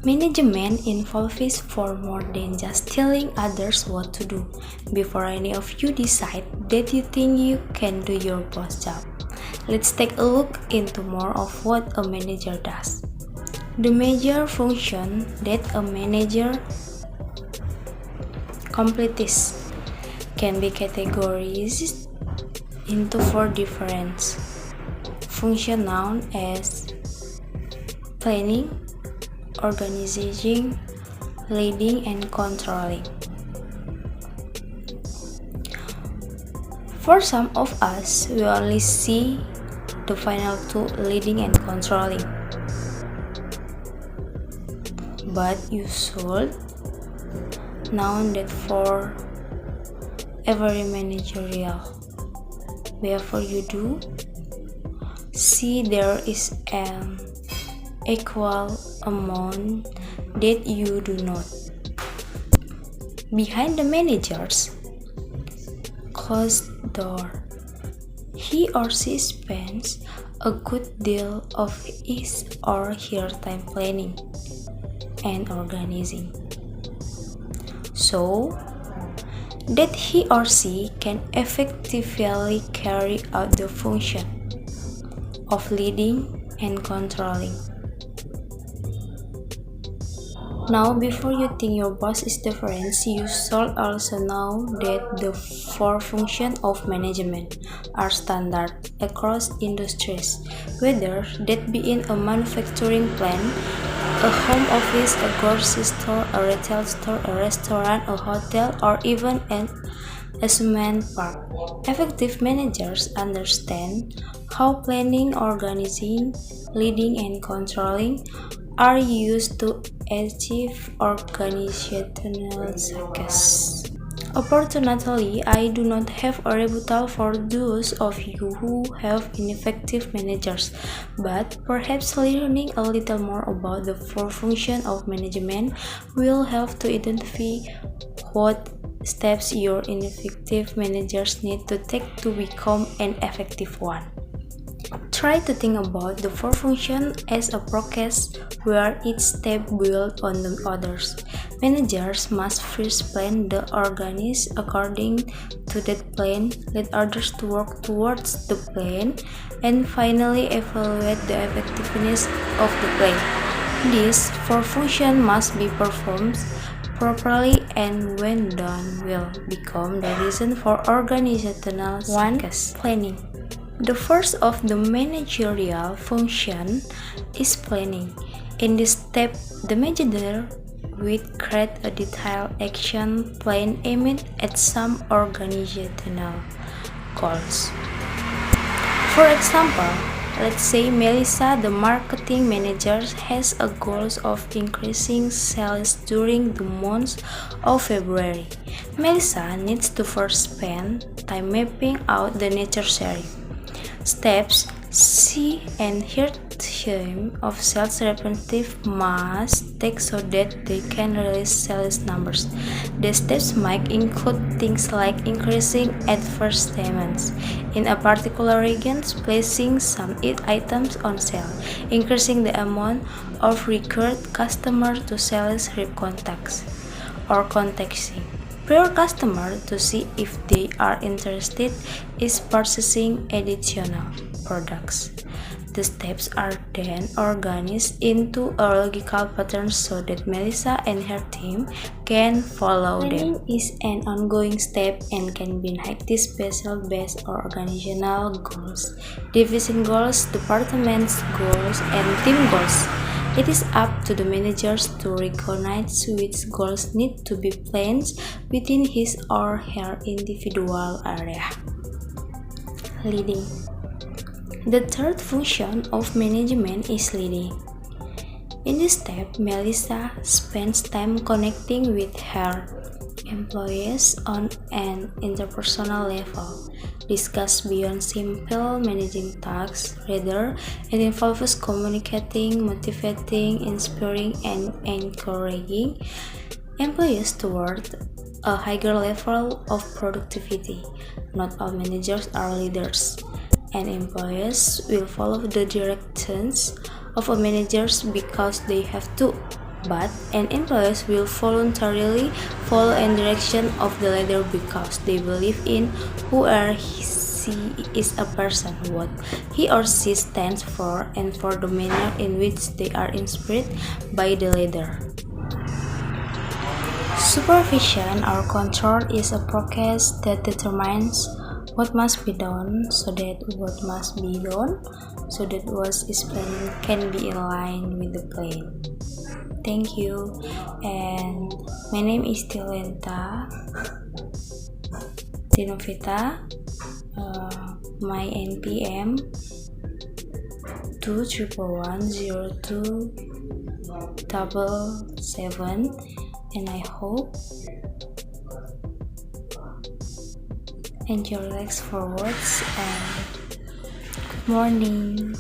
Management involves far more than just telling others what to do. Before any of you decide that you think you can do your boss job, let's take a look into more of what a manager does. The major function that a manager completes can be categorized into four different functions known as planning, organizing, leading, and controlling. For some of us, we only see the final two, leading and controlling. But you should know that for every managerial, whatever you do, see there is an equal amount that you do not. Behind the manager's closed door, he or she spends a good deal of his or her time planning and organizing, so that he or she can effectively carry out the function of leading and controlling. Now, before you think your boss is different, you should also know that the four functions of management are standard across industries, whether that be in a manufacturing plant, a home office, a grocery store, a retail store, a restaurant, a hotel, or even an amusement park. Effective managers understand how planning, organizing, leading, and controlling are used to achieve organizational success. Unfortunately, I do not have a rebuttal for those of you who have ineffective managers, but perhaps learning a little more about the four functions of management will help to identify what steps your ineffective managers need to take to become an effective one. Try to think about the four functions as a process where each step builds on the others. Managers must first plan the organization according to that plan, lead others to work towards the plan, and finally evaluate the effectiveness of the plan. These four functions must be performed properly, and when done will become the reason for organizational success. 1. Planning. The first of the managerial function is planning. In this step, the manager will create a detailed action plan aimed at some organizational goals. For example, let's say Melissa, the marketing manager, has a goal of increasing sales during the month of February. Melissa needs to first spend time mapping out the necessary steps she and her team of sales representatives must take so that they can release sales numbers. The steps might include things like increasing advertisements in a particular region, placing some items on sale, increasing the amount of recurred customers to sales rep contacts, or contacting prior customer to see if they are interested in purchasing additional products. The steps are then organized into a logical pattern so that Melissa and her team can follow them. Planning is an ongoing step and can be highly special-based or organizational goals, division goals, departments goals, and team goals. It is up to the managers to recognize which goals need to be planned within his or her individual area. Leading. The third function of management is leading. In this step, Melissa spends time connecting with her employees on an interpersonal level. Discuss beyond simple managing tasks, rather, it involves communicating, motivating, inspiring, and encouraging employees toward a higher level of productivity. Not all managers are leaders, and employees will follow the directions of a manager because they have to. but an employee will voluntarily follow in direction of the leader because they believe in who or she is a person, what he or she stands for, and for the manner in which they are inspired by the leader. Supervision or control is a process that determines what must be done so that what is planned can be in line with the plan. Thank you, and my name is Tilenta Tinovita. My NPM 2111027, and I hope and your relax forwards and good morning.